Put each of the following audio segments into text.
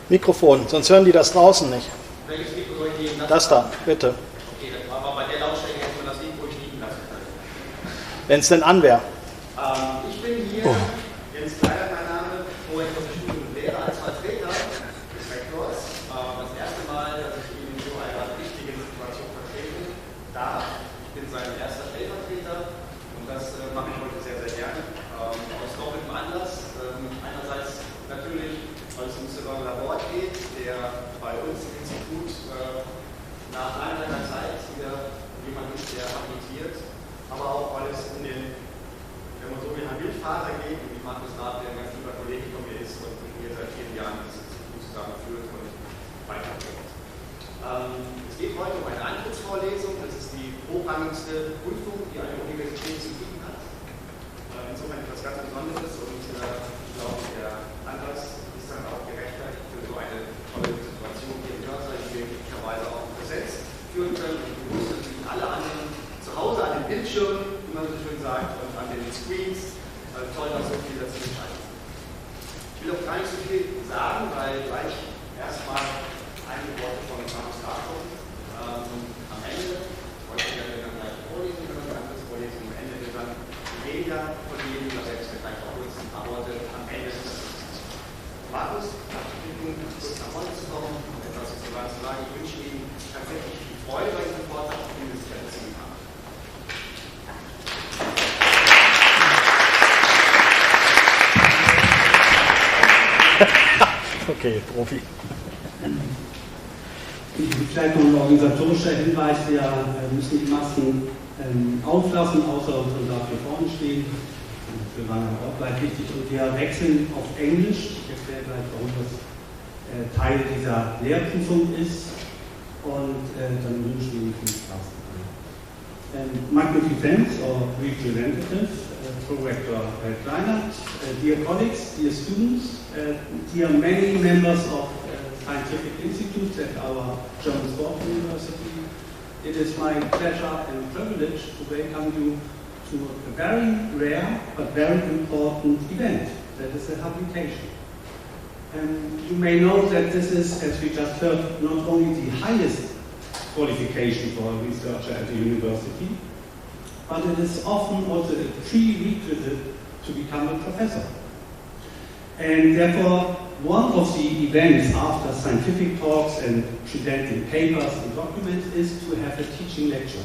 Mikrofon, sonst hören die das draußen nicht. Welches Mikro soll ich nehmen? Das da, bitte. Okay, aber bei der Lautstärke hätte man das Mikro nicht liegen lassen können. Wenn es denn an wäre. Ich bin hier, Jens Kleiner, mein Name, Vorrechter für Studium und Lehre als Vertreter des Rektors. Das erste Mal, dass ich Ihnen in so einer wichtigen Situation vertreten darf. Ich bin sein erster Stellvertreter und das mache ich heute sehr, sehr gerne. Aus doppeltem Anlass. Einerseits natürlich, weil es um Sylvain Laborde geht, der bei uns im Institut nach langer Zeit wieder jemand ist, der habilitiert, aber auch weil es um den, wenn man so will, Habilvater geht, und wie Markus Rath, der ein ganz lieber Kollege von mir ist und mit mir seit vielen Jahren das Institut zusammenführt und weiterbringt. Es geht heute um eine Antrittsvorlesung, das ist die hochrangigste Prüfung, die eine Universität zu bieten hat. Insofern etwas ganz Besonderes und ich glaube, der Anlass ist dann auch gerechtfertigt für so eine tolle Situation hier in Hörsaal, die wir möglicherweise auch in Präsenz führen können. Und wir müssen natürlich alle anderen zu Hause an den Bildschirmen, wie man so schön sagt, und an den Screens. Toll, dass so viel dazu entscheiden. Ich will auch gar nicht so viel sagen, weil gleich erstmal einige Worte von Markus Rath am Ende. Heute werden wir dann gleich vorlesen, wenn wir eine andere Vorlesung am Ende wir dann weniger von jedem, da werde ich mir gleich auch kurz ein paar Worte am Ende des Markus, darf ich bitten, kurz nach vorne zu kommen und etwas zu sagen. Ich wünsche Ihnen tatsächlich viel Freude bei diesem Vortrag und bin sicher, dass Sie ihn haben. Okay, Profi. Vielleicht noch ein organisatorischer Hinweis, wir müssen die Masken auflassen, außer uns dafür vorne stehen. Wir waren auch gleich wichtig und wir wechseln auf Englisch. Ich erkläre gleich, warum das Teil dieser Lehrprüfung ist und dann wünschen wir Ihnen viel Spaß dabei. My defense or representative, Prorector Kleiner, dear colleagues, dear students, dear many members of scientific institutes at our German Sport University, it is my pleasure and privilege to welcome you to a very rare but very important event, that is a habilitation. You may know that this is, as we just heard, not only the highest qualification for a researcher at a university, but it is often also a prerequisite to become a professor. And therefore, one of the events after scientific talks and presenting papers and documents is to have a teaching lecture.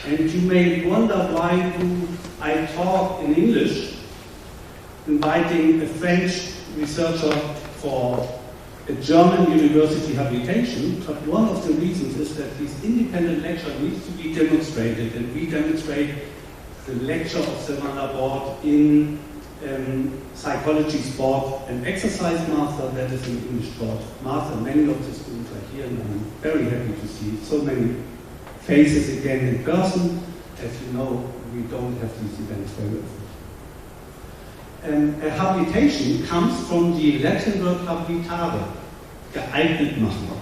And you may wonder why do I talk in English, inviting a French researcher for a German university habilitation, but one of the reasons is that this independent lecture needs to be demonstrated, and we demonstrate the lecture of Sylvain Laborde in Psychology, Sport and Exercise Master, that is an English Sport Master. Many of the students are here and I'm very happy to see so many faces again in person. As you know, we don't have these events very often. A habilitation comes from the Latin word habilitare, geeignet machen.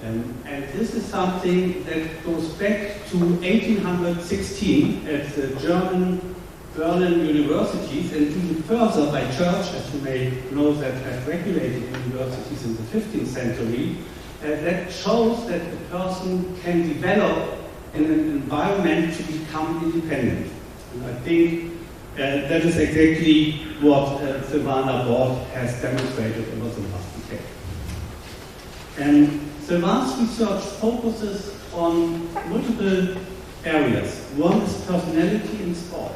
And this is something that goes back to 1816 at the German Berlin universities, and even further by church, as you may know, that have regulated universities in the 15th century, that shows that a person can develop in an environment to become independent. And I think that is exactly what Sylvain Laborde has demonstrated over the last decade. And Sylvain's research focuses on multiple areas. One is personality in sport.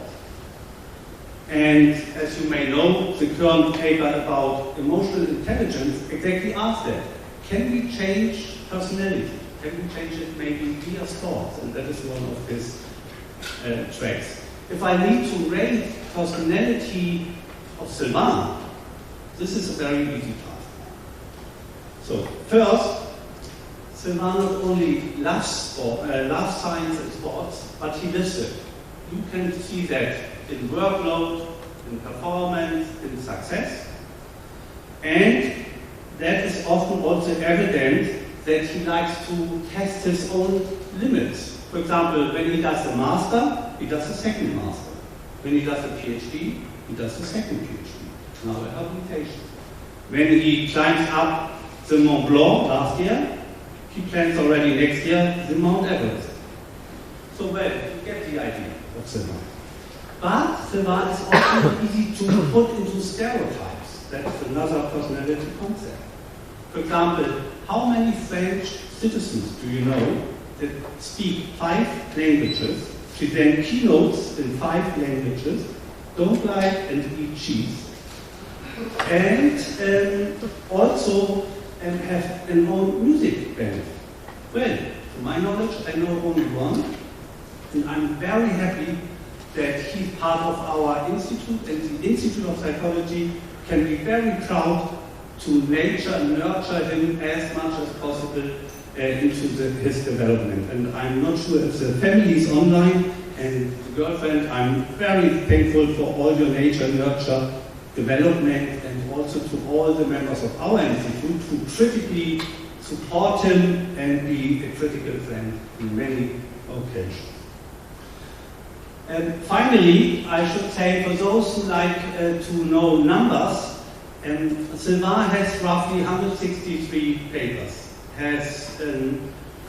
And as you may know, the current paper about emotional intelligence exactly asks that. Can we change personality? Can we change it maybe via sports? And that is one of his tracks. If I need to rate personality of Sylvain, this is a very easy task. So first, Sylvain not only loves science and sports, but he lives it. You can see that in workload, in performance, in success. And that is often also evident that he likes to test his own limits. For example, when he does a master, he does a second master. When he does a PhD, he does a second PhD. Now a habilitation. When he climbs up the Mont Blanc last year. He plans already next year the Mount Everest. So well, you get the idea of Sylvain. But Sylvain is also easy to put into stereotypes. That's another personality concept. For example, how many French citizens do you know that speak 5 languages, present keynotes in 5 languages, don't like and eat cheese, and also have an own music band? Well, to my knowledge, I know only one, and I'm very happy that he's part of our institute, and the Institute of Psychology can be very proud to nurture him as much as possible into his development. And I'm not sure if the family is online, and the girlfriend, I'm very thankful for all your nature, nurture, development, and also to all the members of our institute who critically support him and be a critical friend in many occasions. And finally, I should say, for those who like to know numbers, Sylvain has roughly 163 papers, has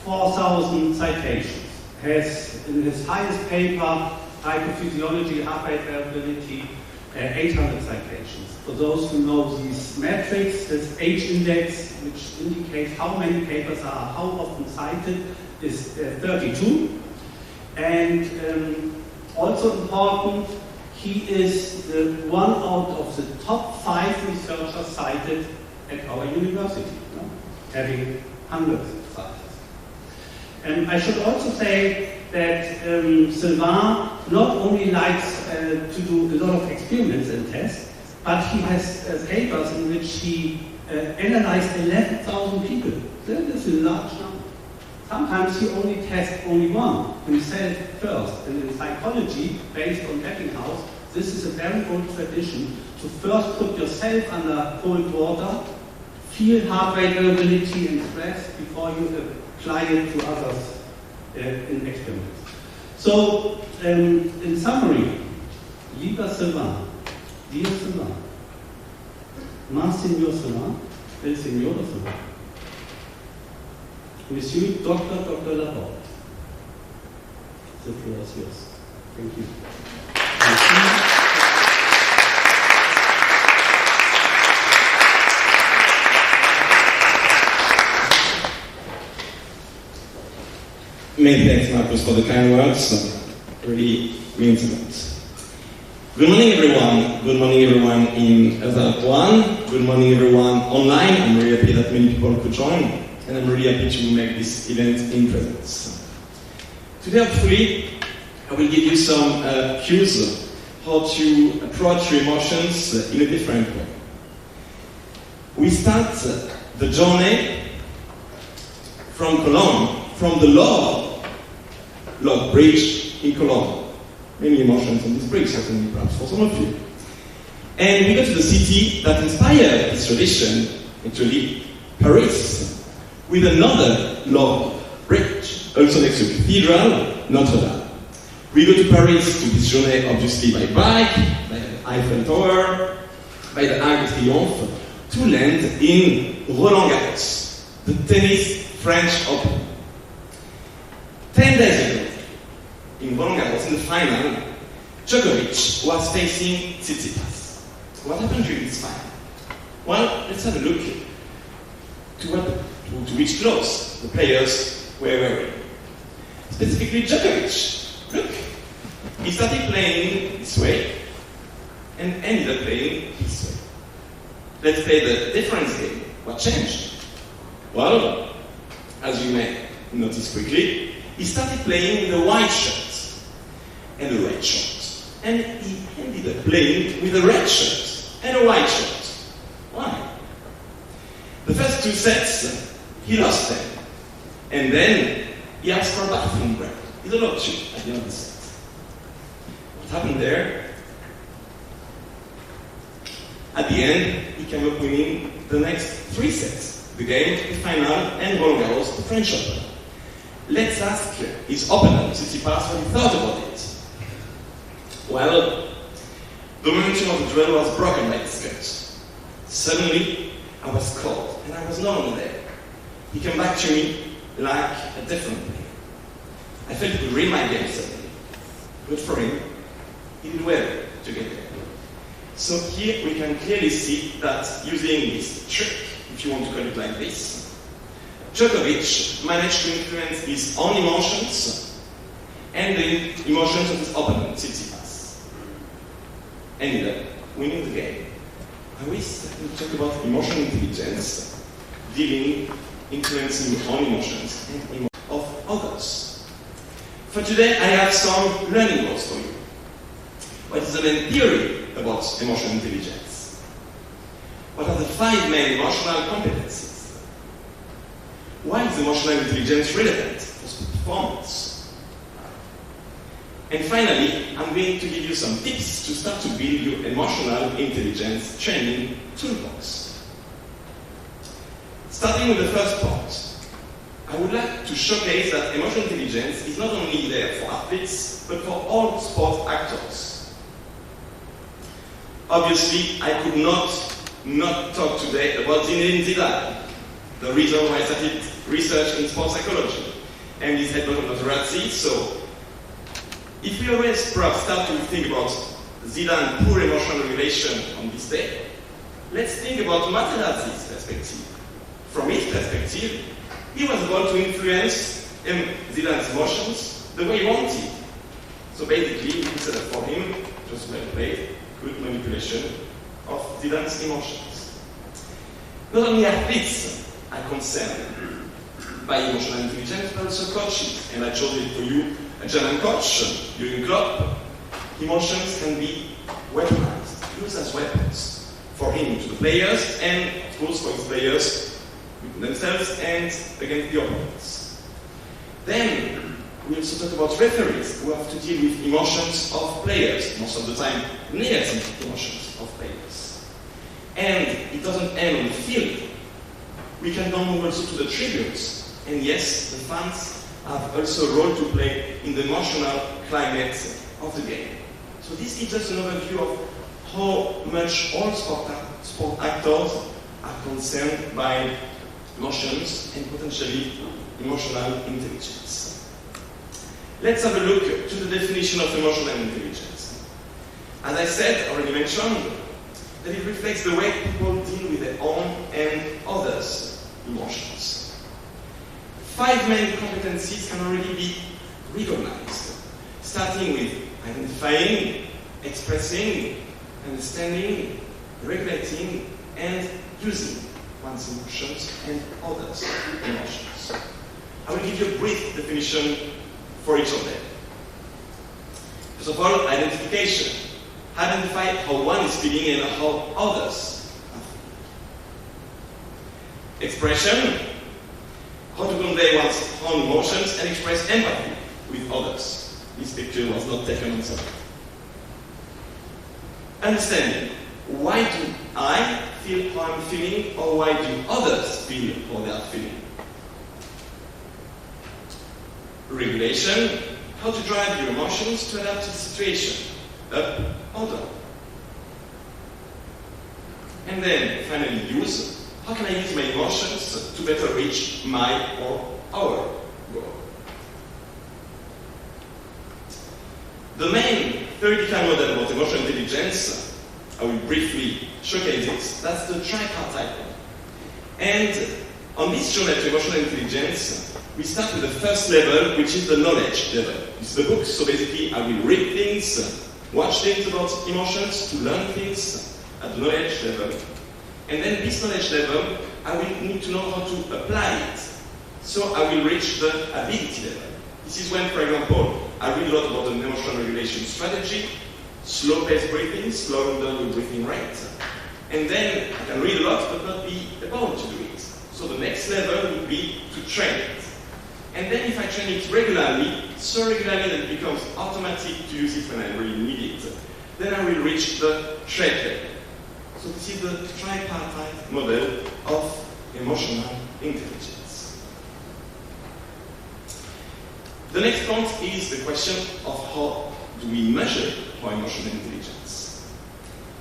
4,000 citations, has in his highest paper, Psychophysiology, Heart Rate Variability, 800 citations. For those who know these metrics, this H-index, which indicates how many papers are how often cited, is 32. And also important, he is the one out of the top 5 researchers cited at our university, having hundreds of citations. And I should also say that Sylvain not only likes to do a lot of experiments and tests, but he has papers in which he analyzed 11,000 people. That is a large number. Sometimes he only tests only one, himself first. And in psychology, based on Ebbinghaus, this is a very old tradition to first put yourself under cold water, feel heart rate variability and stress before you apply it to others in experiments. So, in summary, lieber Sylvain, dear Sylvain, Monseigneur Sylvain, El Seigneur Sylvain, Monsieur Dr. Laborde, the floor is yours. Thank you. Many thanks, Marcus, for the kind words. Really means a lot. Good morning, everyone. Good morning, everyone in Other One. Good morning, everyone online. I'm really happy that many people could join, and I'm really happy to make this event in presence. Today, hopefully, I will give you some cues how to approach your emotions in a different way. We start the journey from Cologne, from the Lord Bridge in Cologne. Many emotions on this bridge, certainly, perhaps for some of you. And we go to the city that inspired this tradition, actually, Paris, with another Lord Bridge, also next to the Cathedral, Notre Dame. We go to Paris to this journey, obviously, by bike, by the Eiffel Tower, by the Arc de Triomphe, to land in Roland Garros, the tennis French Open. 10 days ago, in Roland Garros, in the final, Djokovic was facing Tsitsipas. What happened during this final? Well, let's have a look to which clothes the players were wearing. Specifically, Djokovic. Look, he started playing this way and ended up playing this way. Let's play the difference game. What changed? Well, as you may notice quickly, he started playing with a white shirt and a red shirt. And he ended up playing with a red shirt and a white shirt. Why? The first 2 sets, he lost them. And then he asked for a bathroom break. He's allowed to at the end of the set. What happened there? At the end, he came up winning the next 3 sets. The game, the final, and Roland Garros, the French Open. Let's ask his opponent, Tsitsipas, what he thought about it. Well, the momentum of the duel was broken by this cut. Suddenly, I was cold and I was no longer there. He came back to me like a different player. I felt he could read my game suddenly. Good for him. He did well to get there. So here we can clearly see that using this trick, if you want to call it like this, Djokovic managed to influence his own emotions and the emotions of his opponent, Tsitsipas. Ended up winning the game. I wish that we talk about emotional intelligence, dealing, influencing your own emotions and emotions of others. For today, I have some learning goals for you. What is the main theory about emotional intelligence? What are the 5 main emotional competencies? Why is emotional intelligence relevant for performance? And finally, I'm going to give you some tips to start to build your emotional intelligence training toolbox. Starting with the first part, I would like to showcase that emotional intelligence is not only there for athletes, but for all sport actors. Obviously, I could not talk today about Zinedine Zidane, the reason why I started research in sports psychology, and his head of notoriety. So, if we always perhaps start to think about Zidane's poor emotional regulation on this day, let's think about Materazzi's perspective. From his perspective, he was able to influence Zidane's emotions the way he wanted. So basically, he set up for him, just well played, good manipulation of Zidane's emotions. Not only athletes are concerned by emotional intelligence, but also coaches. And I chose it for you, a German coach, Jürgen Klopp. Emotions can be weaponized, used as weapons for him to the players, and of course for his players themselves and against the opponents. Then we also talk about referees who have to deal with emotions of players, most of the time negative emotions of players. And it doesn't end on the field. We can now move also to the tribunes. And yes, the fans have also a role to play in the emotional climate of the game. So this gives us an overview of how much all sport actors are concerned by emotions and potentially emotional intelligence. Let's have a look to the definition of emotional intelligence. As I said, already mentioned, that it reflects the way people deal with their own and others' emotions. 5 main competencies can already be recognized, starting with identifying, expressing, understanding, regulating, and using one's emotions and others' emotions. I will give you a brief definition for each of them. First of all, identification. Identify how one is feeling and how others are feeling. Expression. How to convey one's own emotions and express empathy with others. This picture was not taken on Sunday. Understanding. Why do I feel how I'm feeling, or why do others feel how they are feeling? Regulation. How to drive your emotions to adapt to the situation. Up or down. And then, finally, use. How can I use my emotions to better reach my or our goal? The main theoretical model about emotional intelligence, I will briefly showcase it. That's the tripartite one. And on this journey to emotional intelligence, we start with the first level, which is the knowledge level. It's the book, so basically I will read things, watch things about emotions, to learn things at the knowledge level. And then this knowledge level, I will need to know how to apply it. So I will reach the ability level. This is when, for example, I read a lot about an emotional regulation strategy, slow-paced breathing, slowing down your breathing rate. And then I can read a lot, but not be able to do it. So the next level would be to train it. And then if I train it regularly, so regularly that it becomes automatic to use it when I really need it, then I will reach the trait level. So this is the tripartite model of emotional intelligence. The next point is the question of how do we measure our emotional intelligence.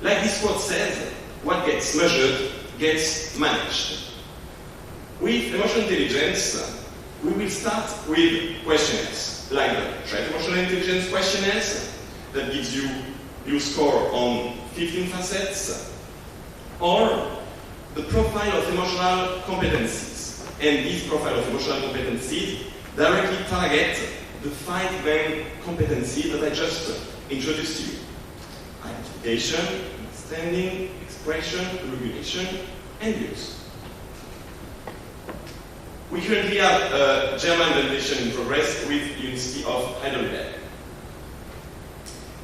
Like this quote says, what gets measured gets managed. With emotional intelligence, we will start with questionnaires, like the trait emotional intelligence questionnaires, that gives you your score on 15 facets, or the profile of emotional competencies. And these profile of emotional competencies directly target the 5 main competencies that I just introduced to you. Identification, understanding, expression, regulation, and use. We currently have a German validation in progress with the University of Heidelberg.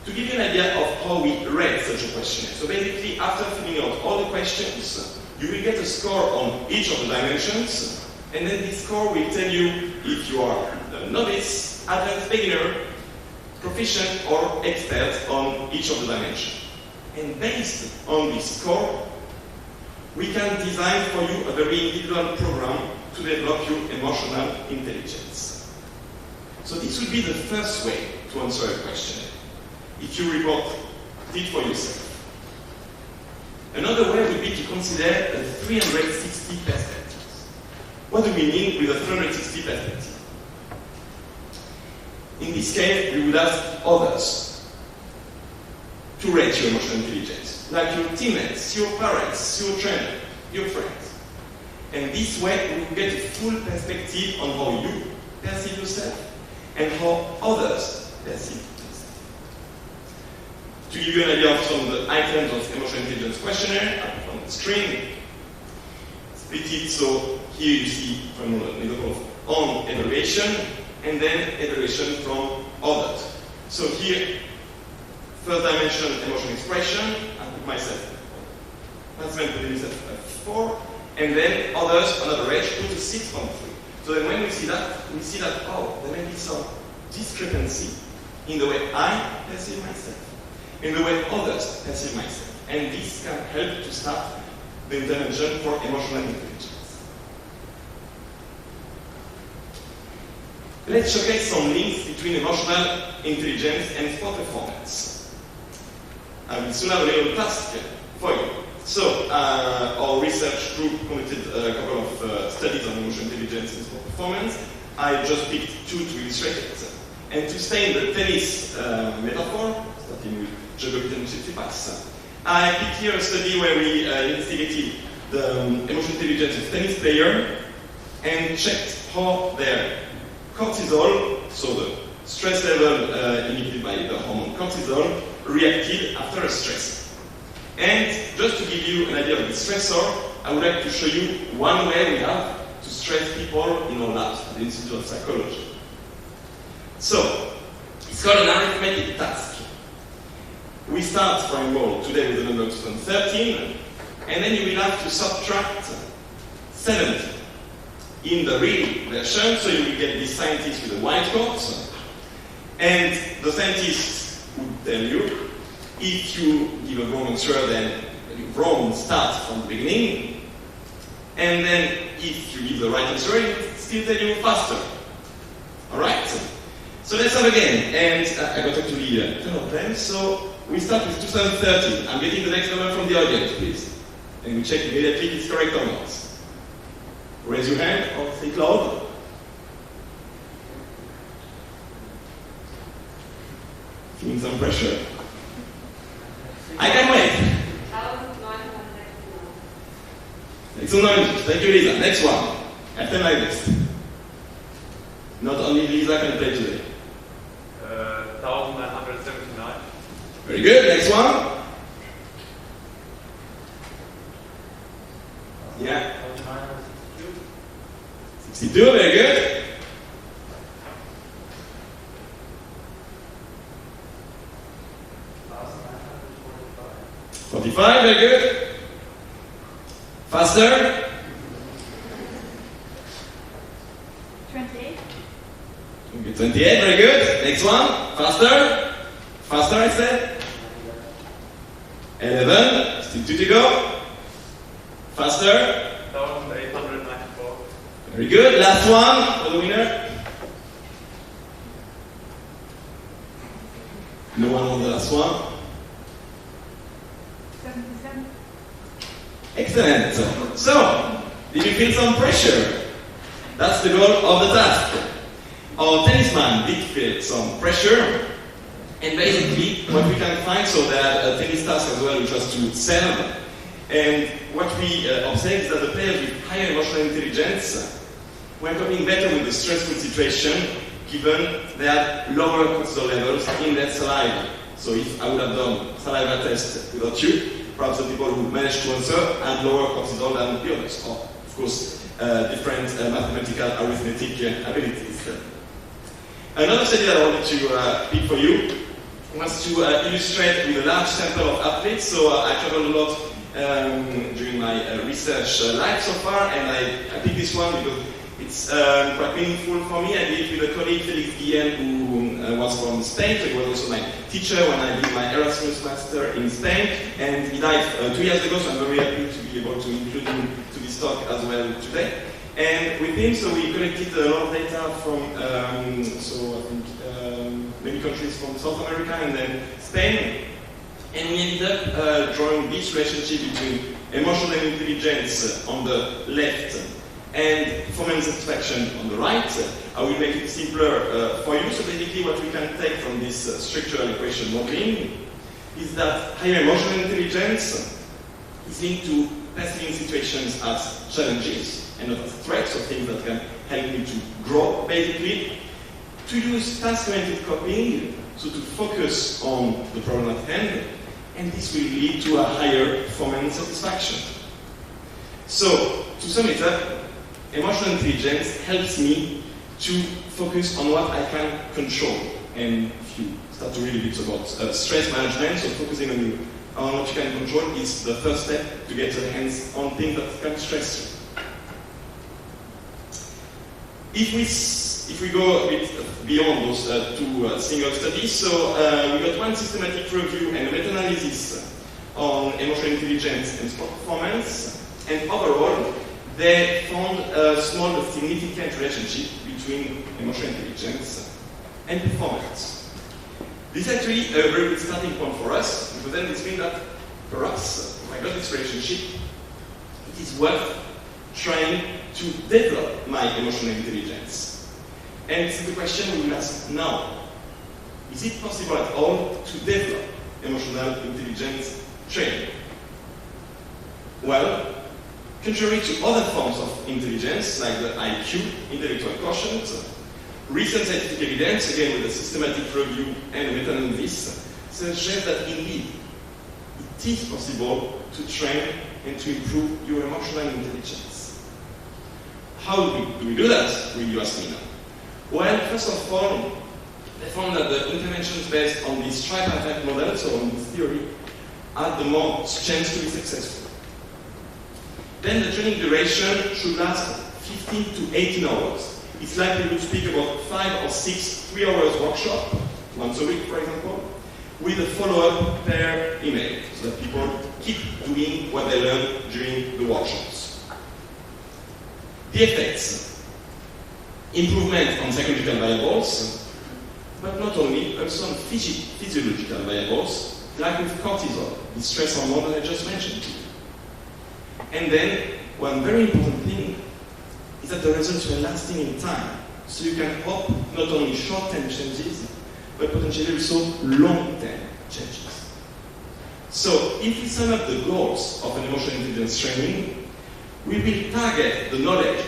To give you an idea of how we rate such a questionnaire, so basically after filling out all the questions, you will get a score on each of the dimensions, and then this score will tell you if you are a novice, advanced, beginner, proficient, or expert on each of the dimensions. And based on this score, we can design for you a very individual program to develop your emotional intelligence. So this will be the first way to answer a question, if you report it for yourself. Another way would be to consider a 360 perspectives. What do we mean with a 360 perspective? In this case, we would ask others to rate your emotional intelligence, like your teammates, your parents, your trainer, your friends. And this way, we will get a full perspective on how you perceive yourself and how others perceive yourself. To give you an idea of some of the items of emotional intelligence questionnaire, I put on the screen. Split it so here you see from the middle of on evaluation and then evaluation from others. So here, first dimension, emotional expression, I put myself, participant put himself at 4. And then others, on average, go to 6.3. So then when we see that, oh, there may be some discrepancy in the way I perceive myself, in the way others perceive myself. And this can help to start the intervention for emotional intelligence. Let's showcase some links between emotional intelligence and sport performance. I will soon have a little task for you. So, our research group conducted a couple of studies on emotional intelligence and sport performance. I just picked 2 to illustrate it. And to stay in the tennis metaphor, starting with Djokovic and Tsitsipas, I picked here a study where we investigated the emotional intelligence of tennis players and checked how their cortisol, so the stress level inhibited by the hormone cortisol, reacted after a stress. And just to give you an idea of the stressor, I would like to show you one way we have to stress people in our labs at the Institute of Psychology. So, it's called an arithmetic task. We start from today with the number 2013, and then you will have to subtract 70 in the real version, so you will get this scientist with a white coat, and the scientists would tell you if you give a wrong answer, then you wrong start from the beginning. And then if you give the right answer, it will still tell you faster. Alright? So let's start again. And I got actually 10 of them. So we start with 2013. I'm getting the next number from the audience, please. And we check immediately if it's correct or not. Raise your hand or think loud. Feeling some pressure. I can wait. 1991. Thank you, Lisa. Next one. After my list. Not only Lisa can play today. 1979. Very good. Next one. Yeah. 62. Very good. 45, very good. Faster. 28. Okay, 28, very good. Next one. Faster. Faster, I said. 11, still 2 to go. Faster. 1894. Very good. Last one for the winner. No one on the last one. 77. Excellent. So, Did you feel some pressure? That's the goal of the task. Our tennisman did feel some pressure, and basically what we can find, so that a tennis task as well, which was to serve, and what we observed is that the players with higher emotional intelligence were coping better with the stressful situation, given they had lower cortisol levels in their saliva. So if I would have done saliva test without you, perhaps the people who managed to answer had lower cortisol than the others, or of course different mathematical arithmetic abilities. Another study that I wanted to pick for you was to illustrate with a large sample of athletes. So I traveled a lot during my research life so far, and I picked this one because it's quite meaningful for me. I did it with a colleague, Felix Guillen, who was from Spain, so he was also my teacher when I did my Erasmus Master in Spain, and he died 2 years ago, so I'm very happy to be able to include him to this talk as well today. And with him, so we collected a lot of data from, so I think many countries from South America and then Spain, and we ended up drawing this relationship between emotional intelligence on the left and performance satisfaction on the right. I will make it simpler for you. So basically what we can take from this structural equation modeling is that higher emotional intelligence is linked to perceiving situations as challenges and not as threats or things that can help me to grow, basically. To use task-oriented coping, so to focus on the problem at hand, and this will lead to a higher performance satisfaction. So, to sum it up, emotional intelligence helps me to focus on what I can control. And if you start to read a bit about stress management, so focusing on what you can control is the first step to get your hands on things that can stress you. If we go a bit beyond those two single studies, so we got one systematic review and a meta-analysis on emotional intelligence and sport performance, and overall, they found a small but significant relationship between emotional intelligence and performance. This is actually a very good starting point for us, because then this means that perhaps, if I got this relationship, it is worth trying to develop my emotional intelligence. And this is the question we will ask now. Is it possible at all to develop emotional intelligence training? Well, contrary to other forms of intelligence, like the IQ, intellectual quotient, recent scientific evidence, again with a systematic review and a meta-analysis, suggests that indeed it is possible to train and to improve your emotional intelligence. How do we do that, will you ask me now? Well, first of all, they found that the interventions based on this tripartite model, so on this theory, had the most chance to be successful. Then the training duration should last 15 to 18 hours. It's likely to speak about 5 or 6 3-hour workshops, once a week for example, with a follow-up per email, so that people keep doing what they learn during the workshops. The effects. Improvement on psychological variables, but not only, also on physiological variables, like with cortisol, the stress hormone that I just mentioned to you. And then, one very important thing is that the results were lasting in time. So you can hope not only short-term changes, but potentially also long-term changes. So, if we sum up the goals of an emotional intelligence training, we will target the knowledge.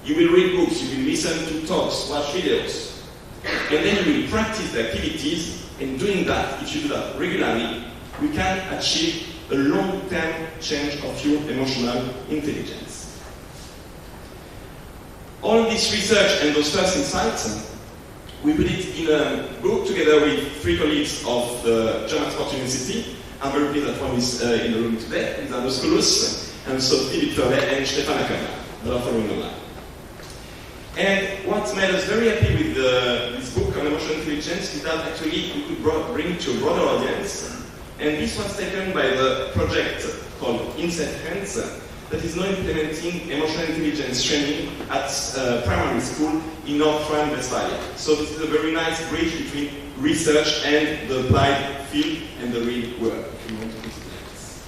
You will read books, you will listen to talks, watch videos, and then you will practice the activities, and doing that, if you do that regularly, we can achieve a long-term change of your emotional intelligence. All this research and those first insights, we put it in a book together with 3 colleagues of the German Sport University. I'm very pleased that one is in the room today, with Anders Kulus, and so Philippe Ferret and Stefan Ackermann, that are following online. And what made us very happy with this book on emotional intelligence is that actually we could bring it to a broader audience. And this was taken by the project called Inside Hands that is now implementing emotional intelligence training at primary school in North Rhine-Westphalia. So this is a very nice bridge between research and the applied field and the real world, if you want to put it like this.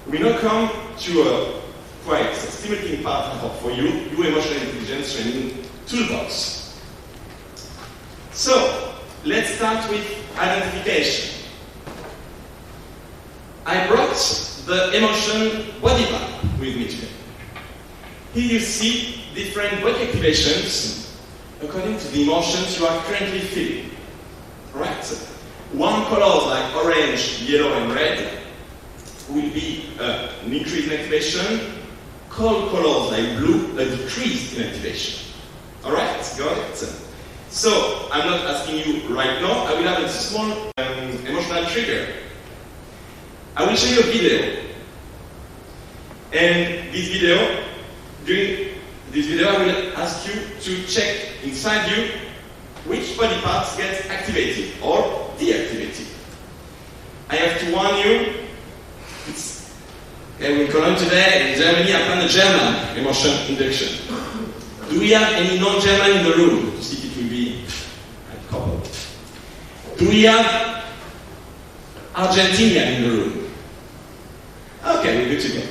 We now come to a quite stimulating part for you, your emotional intelligence training toolbox. So, let's start with identification. I brought the emotion body map with me today. Here you see different body activations according to the emotions you are currently feeling. Right? Warm colors like orange, yellow, and red will be an increase in activation. Cold colors like blue, a decrease in activation. Alright, got it? So, I'm not asking you right now, I will have a small emotional trigger. I will show you a video. And during this video, I will ask you to check inside you which body parts get activated or deactivated. I have to warn you, in Cologne today, in Germany, I plan a German emotion induction. Do we have any non-German in the room? To see if it will be a couple. Do we have Argentinian in the room? Okay, we're good to go.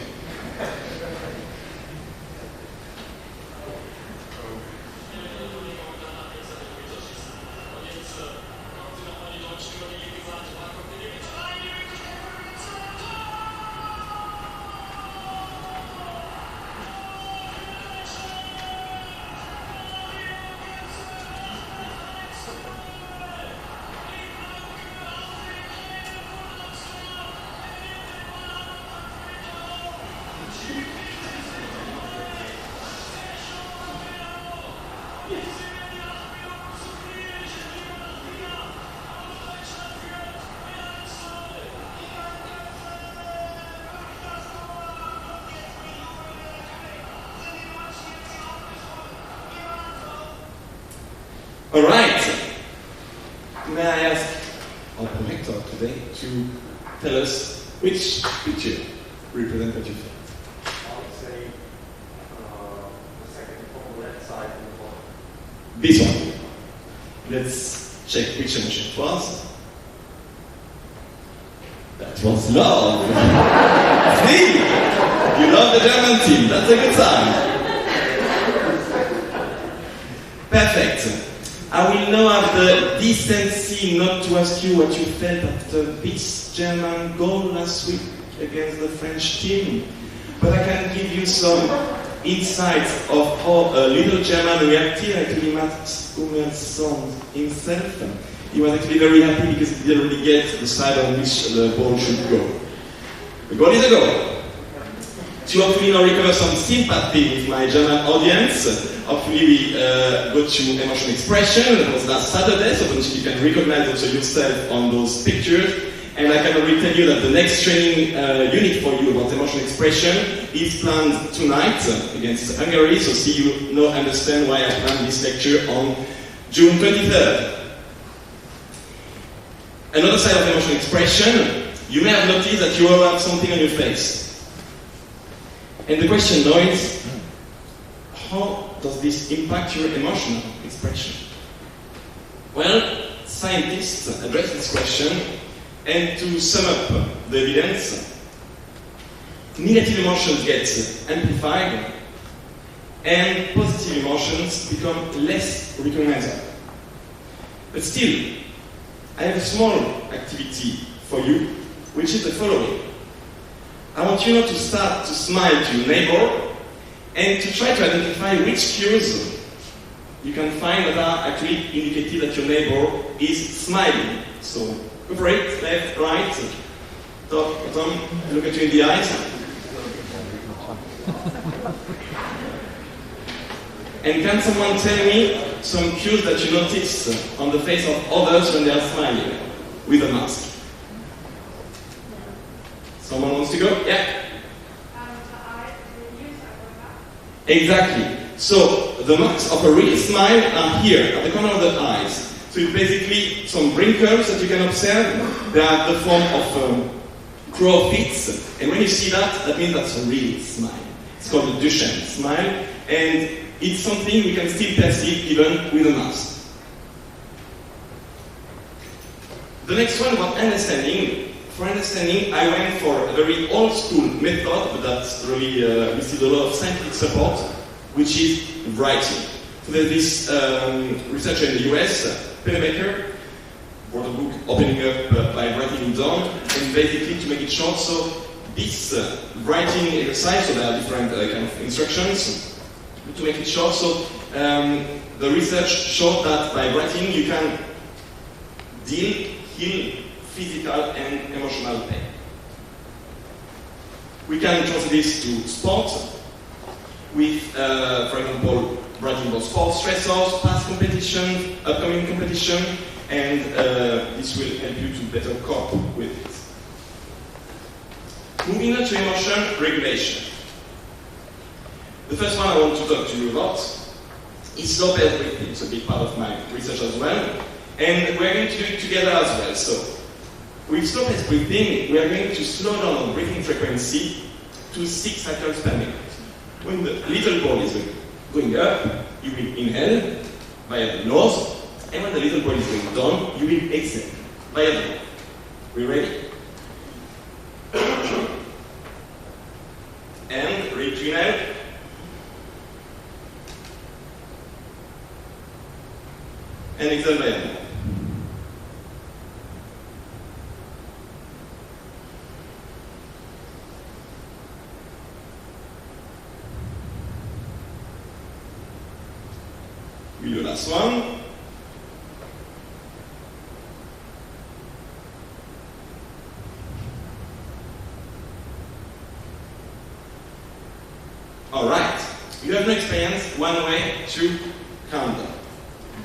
Alright, may I ask our projector today to tell us which picture represents what you felt? I would say the second from the left side in the bottom. This one. Let's check which emotion it was. That was love. See? You love the German team, that's a good sign. Perfect. I will now have the decency not to ask you what you felt after this German goal last week against the French team. But I can give you some insights of how a little German reacted actually Mats Hummels' son himself. He was actually very happy because he didn't really get the side on which the ball should go. The goal is a goal. To hopefully now recover some sympathy with my German audience, hopefully we go to emotion expression. That was last Saturday, so you can recognize also yourself on those pictures. And I can already tell you that the next training unit for you about emotion expression is planned tonight against Hungary, so see you now understand why I planned this lecture on June 23rd. Another side of emotion expression, you may have noticed that you all have something on your face. And the question now is, how does this impact your emotional expression? Well, scientists address this question, and to sum up the evidence, negative emotions get amplified, and positive emotions become less recognizable. But still, I have a small activity for you, which is the following. I want you now to start to smile to your neighbor and to try to identify which cues you can find that are actually indicative that your neighbor is smiling. So go for it, left, right, top, bottom, look at you in the eyes. And can someone tell me some cues that you notice on the face of others when they are smiling with a mask? Someone wants to go? Yeah? Exactly. So the marks of a real smile are here, at the corner of the eyes. So it's basically some wrinkles that you can observe. They are the form of crow feet. And when you see that, that means that's a real smile. It's called the Induction smile. And it's something we can still perceive even with a mask. The next one about understanding. for understanding, I went for a very old school method, but that's really received a lot of scientific support, which is writing. So there's this researcher in the US, Pennebaker, wrote a book opening up by writing it down, and basically to make it short, so this writing exercise, so there are different kind of instructions, to make it short, so the research showed that by writing you can heal physical and emotional pain. We can translate this to sport, with, for example, writing about sports stressors, past competition, upcoming competition, and this will help you to better cope with it. Moving on to emotion regulation. The first one I want to talk to you about is slow pace breathing. It's a big part of my research as well, and we're going to do it together as well. So, with slow pace breathing, we are going to slow down the breathing frequency to 6 cycles per minute. When the little ball is going up, you will inhale via the nose, and when the little ball is going down, you will exhale via the mouth. We ready? And ready to inhale. And exhale via the mouth. We do the last one. All right. You have no experience, one way to calm down.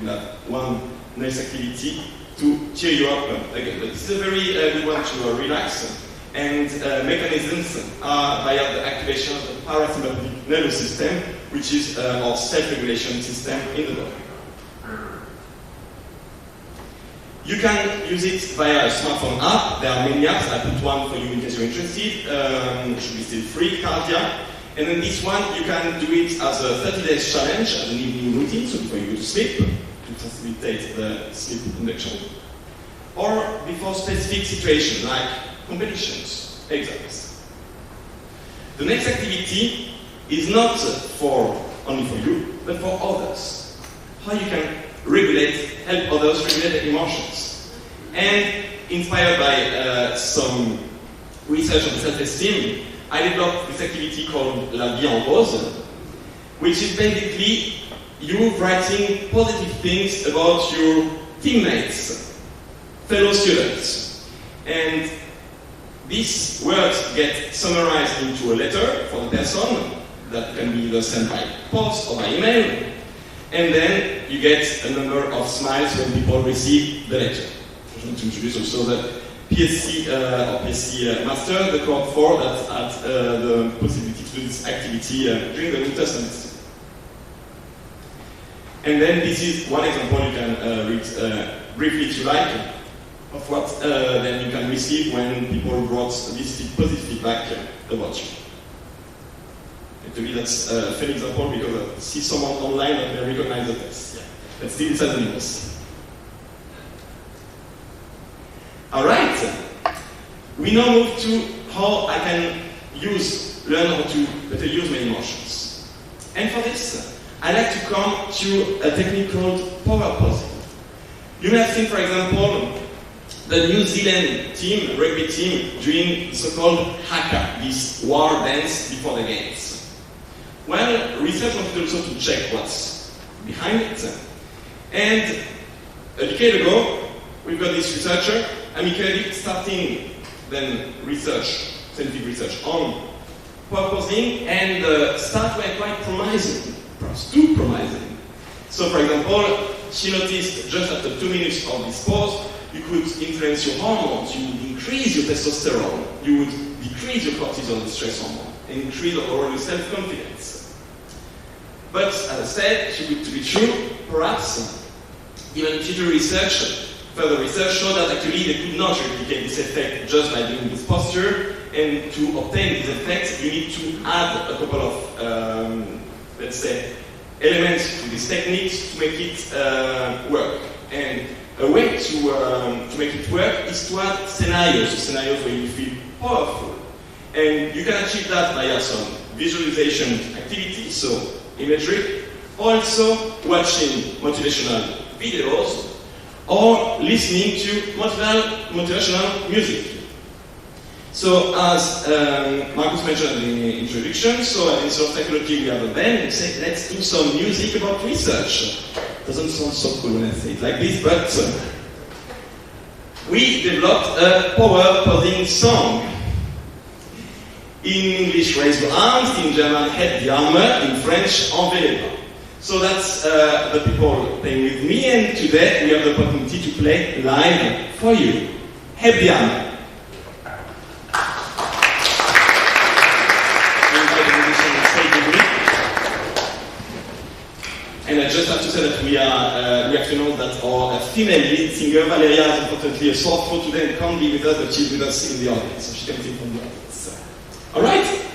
You have one nice activity to cheer you up again. But this is a very good one to relax. And mechanisms are via the activation of the parasympathetic nervous system, which is our self-regulation system in the body. You can use it via a smartphone app. There are many apps. I put one for you in case you're interested. It should be still free, Cardia. And then this one, you can do it as a 30 days challenge, as an evening routine, so before you go to sleep, to facilitate the sleep induction. Or before specific situations, like competitions, exams. The next activity is not only for you, but for others. How you can help others regulate their emotions. And inspired by some research on self-esteem, I developed this activity called La Vie en Rose, which is basically you writing positive things about your teammates, fellow students. And these words get summarized into a letter for the person that can be either sent by post or by email. And then you get a number of smiles when people receive the letter. I want to introduce also the PSC or PSC Master, the cohort 4 that had the possibility to do this activity during the winter semester. And then this is one example you can read briefly if you like, of what then you can receive when people wrote this positive feedback about you. And to me that's a fair example because I see someone online and they recognize the text. Yeah. But still it's anonymous. Alright, we now move to how I can learn how to better use my emotions. And for this, I like to come to a technique called power posing. You may have seen, for example, the New Zealand team, rugby team, doing the so-called haka, this war dance before the games. Well, research wanted also to check what's behind it. And a decade ago, we've got this researcher, amicably starting then scientific research on power posing, and start were quite promising, perhaps too promising. So, for example, she noticed just after 2 minutes of this pose, you could influence your hormones, you would increase your testosterone, you would decrease your cortisol, the stress hormone, and increase overall your self-confidence. But, as I said, too good to be true, perhaps, even further research showed that actually they could not replicate this effect just by doing this posture, and to obtain this effect, you need to add a couple of, let's say, elements to this technique to make it work. And a way to make it work is to add scenarios, scenarios where you feel powerful. And you can achieve that via some visualization activities, so imagery, also watching motivational videos, or listening to motivational music. So as Marcus mentioned in the introduction, so in sort of psychology we have a band and say, let's do some music about research. Doesn't sound so cool when I say it like this, but we developed a power posing song. In English, raise your arms, in German, head the armor, in French, enlevez les bras. So that's the people playing with me, and today we have the opportunity to play live for you. Head the armor. And I just have to say that we have to know that our female lead singer, Valeria, has unfortunately a sore throat today and can't be with us, but she's with us in the audience, so she can sing from the audience. All right?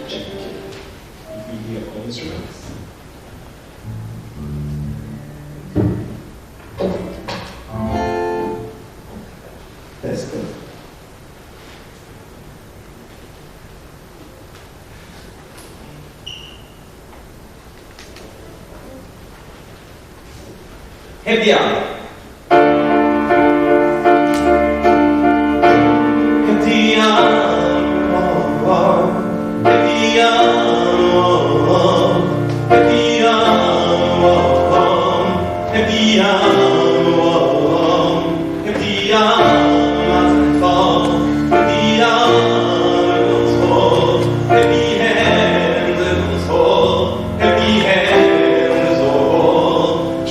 Check if we hear all instruments. That's good. Heavy arm.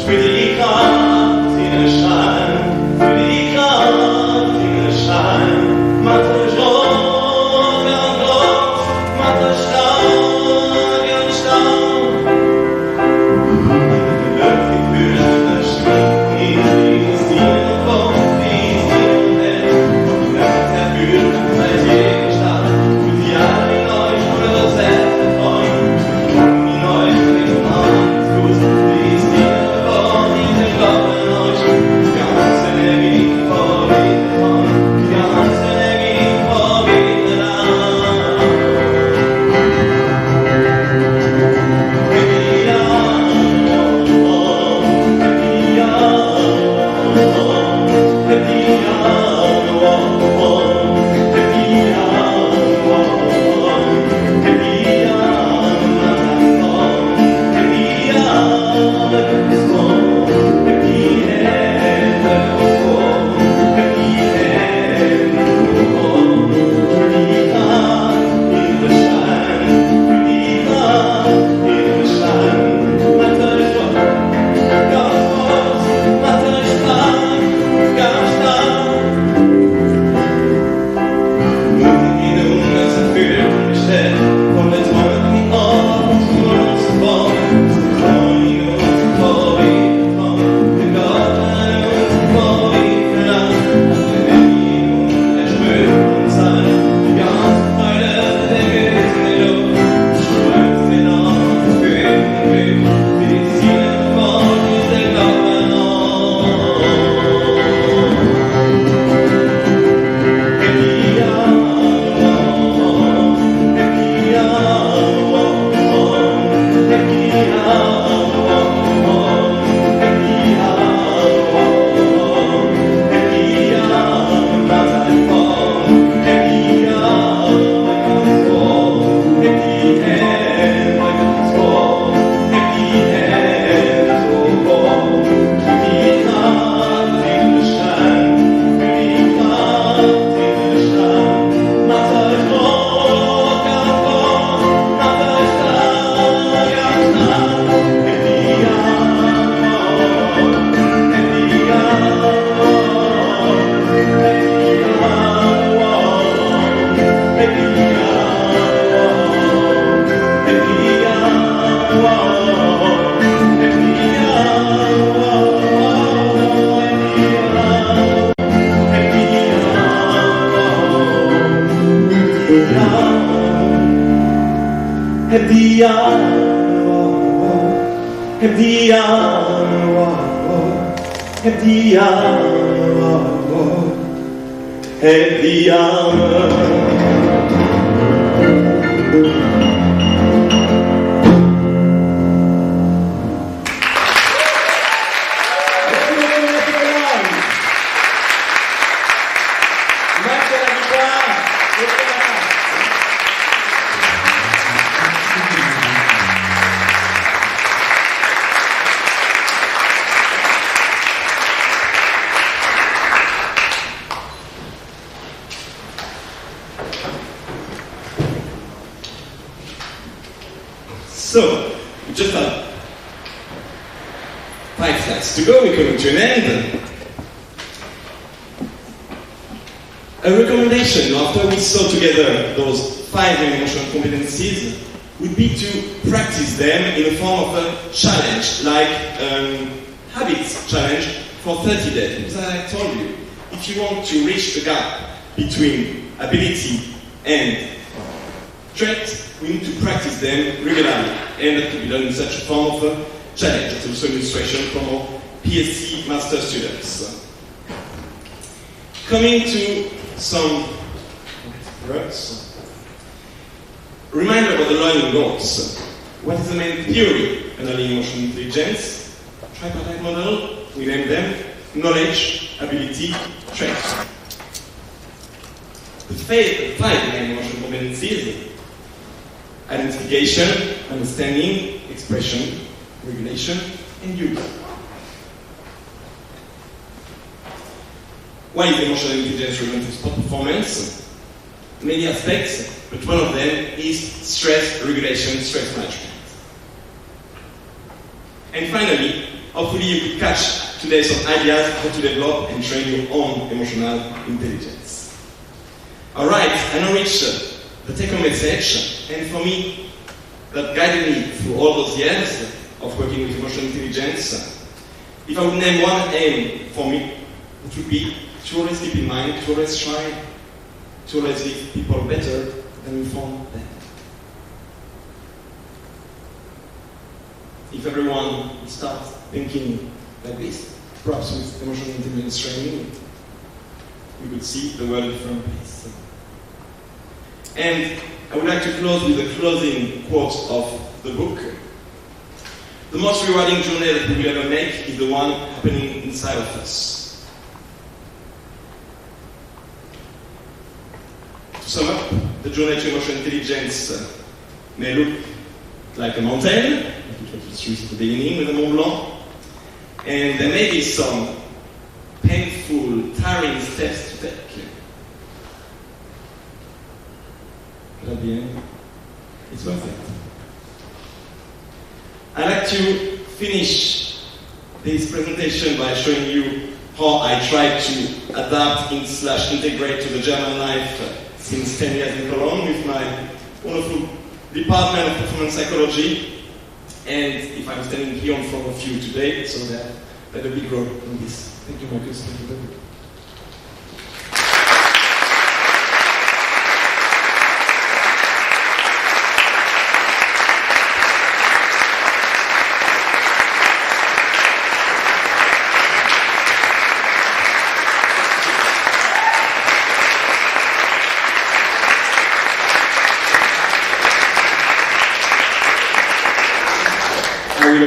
Pretty So, we just have 5 slides to go, we're coming to an end. A recommendation, after we saw together those 5 emotional competencies, would be to practice them in a form of a challenge, like habits challenge for 30 days. Because I told you, if you want to reach the gap between ability and strength, we need to practice them regularly, and that could be done in such a form of a challenge. It's also an illustration from our PhD master students. Coming to some words. Reminder about the learning goals. What is the main theory underlying emotional intelligence? Tripartite model, we name them knowledge, ability, strength. The 5 main emotional competencies: identification, understanding, expression, regulation, and use. Why is emotional intelligence relevant to sport performance? Many aspects, but one of them is stress regulation, stress management. And finally, hopefully you could catch today some ideas how to develop and train your own emotional intelligence. Alright, I now reach the take-home message, and for me, that guided me through all those years of working with emotional intelligence. If I would name one aim for me, it would be to always keep in mind, to always try to always leave people better than we found them. If everyone would start thinking like this, perhaps with emotional intelligence training, we could see the world in a different place. And I would like to close with a closing quote of the book. The most rewarding journey that we will ever make is the one happening inside of us. To sum up, the journey to emotional intelligence may look like a mountain, like it was used at the beginning with the Mont Blanc, and there may be some painful, tiring steps to take. But at the end, it's worth it. I'd like to finish this presentation by showing you how I try to adapt / integrate to the German life since 10 years in Cologne with my wonderful department of performance psychology. And if I'm standing here in front of you today, so that played a big role in this. Thank you, Marcus. Thank you, David.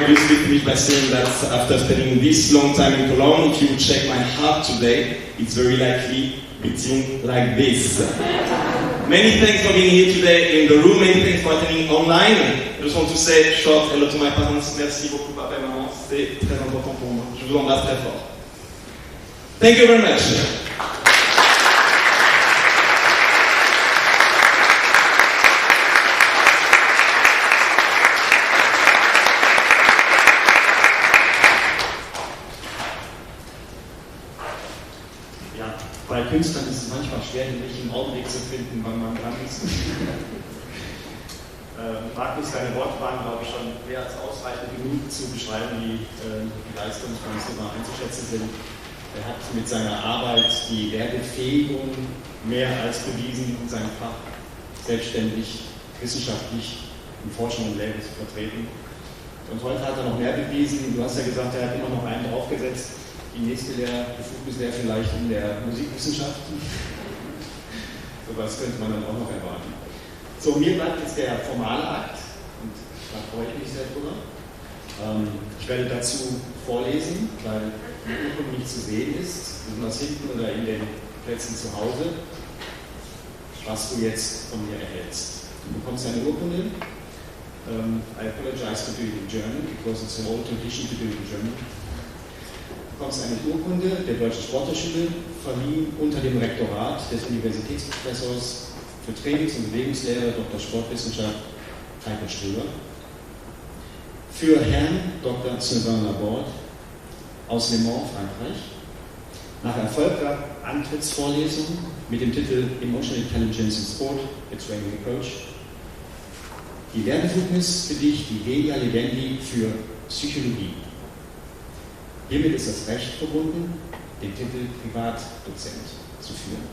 Obviously finish by saying that after spending this long time in Cologne, if you would check my heart today, it's very likely beating like this. Many thanks for being here today in the room, many thanks for attending online. I just want to say short hello to my parents. Merci beaucoup, papa et maman. C'est très important pour moi. Je vous embrasse très fort. Thank you very much. Bei Künstlern ist es manchmal schwer, den richtigen Augenblick zu finden, wann man dran ist. Markus, deine Worte waren, glaube ich, schon mehr als ausreichend genug zu beschreiben, wie die Leistungen von Sylvain einzuschätzen sind. Er hat mit seiner Arbeit die Lehrbefähigung mehr als bewiesen und sein Fach selbstständig, wissenschaftlich in Forschung und Lehre zu vertreten. Und heute hat er noch mehr bewiesen. Du hast ja gesagt, er hat immer noch einen draufgesetzt. Die nächste Befugnis wäre vielleicht in der Musikwissenschaft. So was könnte man dann auch noch erwarten. So, mir bleibt jetzt der formale Akt und da freue ich mich sehr drüber. Ich werde dazu vorlesen, weil die Urkunde nicht zu sehen ist, besonders hinten oder in den Plätzen zu Hause, was du jetzt von mir erhältst. Du bekommst eine Urkunde. I apologize for doing it in German, because it's an old tradition to do it in German. Du bekommst eine Urkunde der Deutschen Sporthochschule, verliehen unter dem Rektorat des Universitätsprofessors für Trainings- und Bewegungslehre Dr. Sportwissenschaft Heiko Ströber. Für Herrn Dr. Sylvain Laborde aus Le Mans, Frankreich, nach erfolgreicher Antrittsvorlesung mit dem Titel Emotional Intelligence in Sport, a Training Approach. Die Lehrbefugnis für dich, die Venia Legendi für Psychologie. Hiermit ist das Recht verbunden, den Titel Privatdozent zu führen.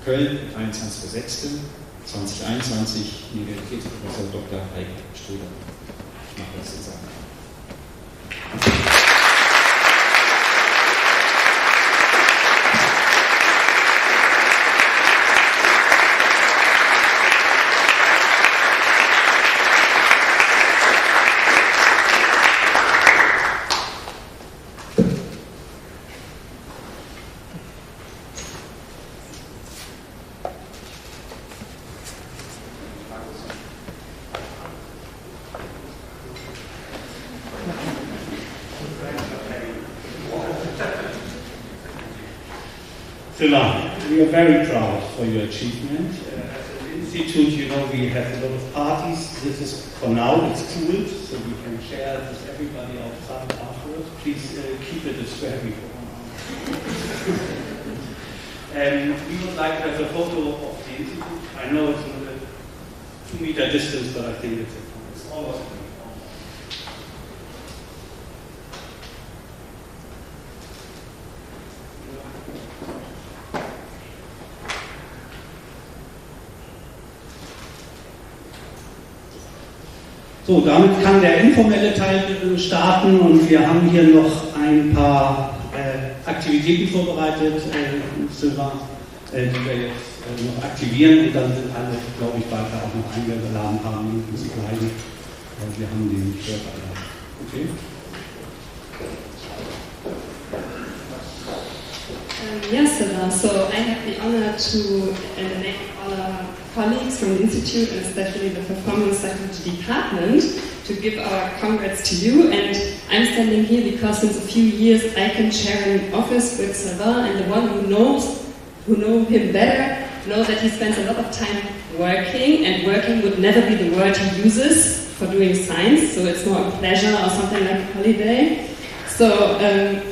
Köln, 23.06.2021, Universitätsprofessor Dr. Heiko Ströber. Ich mache das jetzt an. Sylvain, we are very proud for your achievement. As an institute, you know, we have a lot of parties. This is, for now, it's cooled, so we can share it with everybody outside afterwards. Please keep it a square before. We would like to have a photo of the institute. I know it's not a 2-meter distance, but I think it's almost. So, damit kann der informelle Teil starten und wir haben hier noch ein paar Aktivitäten vorbereitet, Sylvain, die wir jetzt noch aktivieren und dann sind alle, glaube ich, weiter auch noch eingeladen, ein paar Minuten zu bleiben, weil wir haben den Körper. Okay? Yes, Sylvain. So I have the honor to, in the name of all our colleagues from the Institute and especially the Performance Psychology Department, to give our congrats to you. And I'm standing here because since a few years I can share an office with Sylvain, and the one who know him better know that he spends a lot of time working, and working would never be the word he uses for doing science, so it's more a pleasure or something like a holiday. So,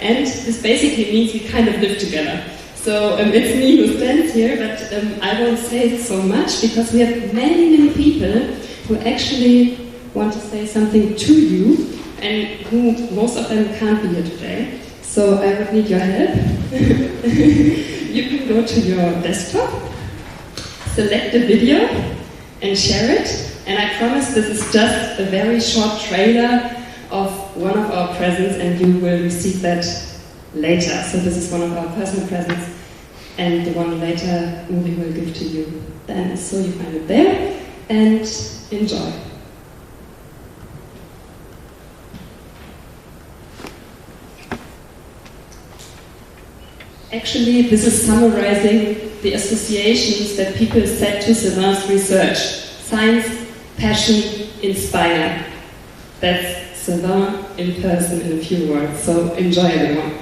and this basically means we kind of live together. So it's me who stands here, but I won't say so much because we have many people who actually want to say something to you, and who most of them can't be here today. So I would need your help. You can go to your desktop, select a video, and share it. And I promise this is just a very short trailer of one of our presents, and you will receive that later. So this is one of our personal presents, and the one later Uli will give to you. Then, so you find it there, and enjoy. Actually, this is summarizing the associations that people set to Sylvain's research. Science, passion, inspire. That's Sylvain in person in a few words. So enjoy everyone.